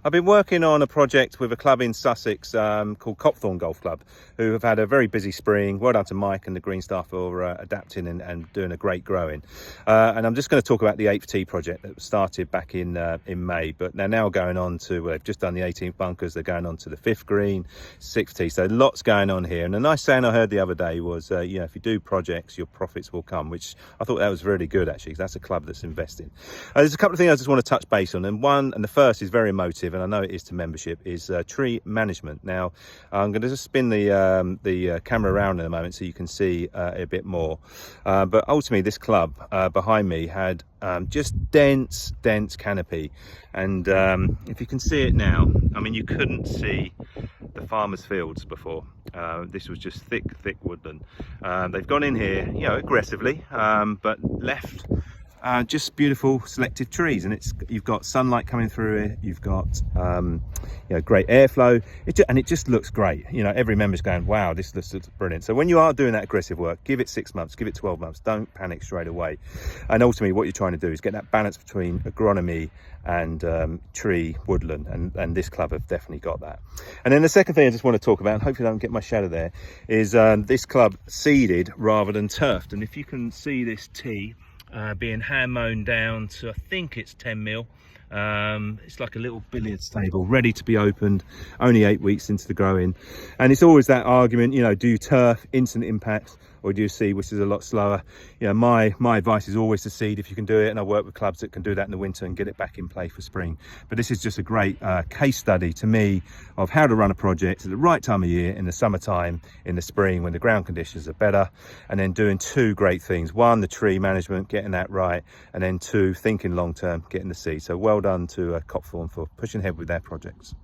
I've been working on a project with a club in Sussex called Copthorne Golf Club, who have had a very busy spring. Well done to Mike and the green staff for adapting and doing a great growing. And I'm just going to talk about the 8th tee project that started back in May, but they're now going on to, they've just done the 18th bunkers, they're going on to the 5th green, 6th tee, so lots going on here. And a nice saying I heard the other day was, you know, if you do projects, your profits will come, which I thought that was really good actually, because that's a club that's investing. There's a couple of things I just want to touch base on, and the first is very emotive, and I know it is to membership, is tree management. Now I'm going to just spin the camera around in a moment so you can see a bit more, but ultimately this club behind me had just dense canopy, and if you can see it now, I mean, you couldn't see the farmers' fields before. This was just thick woodland. They've gone in here, you know, aggressively, but left just beautiful selective trees, and you've got sunlight coming through it, you've got you know, great airflow, and it just looks great. You know, every member's going, wow, this looks brilliant. So when you are doing that aggressive work, give it 6 months, give it 12 months, don't panic straight away. And ultimately what you're trying to do is get that balance between agronomy and tree woodland, and this club have definitely got that. And then the second thing I just want to talk about, and hopefully I don't get my shadow there, is this club seeded rather than turfed. And if you can see this tee being hand mown down to, I think it's 10 mil. It's like a little billiards table ready to be opened, only 8 weeks into the growing. And it's always that argument, you know, do you turf instant impact, or do you seed, which is a lot slower? You know, my advice is always to seed if you can do it, and I work with clubs that can do that in the winter and get it back in play for spring. But this is just a great case study to me of how to run a project at the right time of year, in the summertime, in the spring when the ground conditions are better, and then doing two great things: one, the tree management, getting that right, and then two, thinking long term, getting the seed. So well done to Copthorne for pushing ahead with their projects.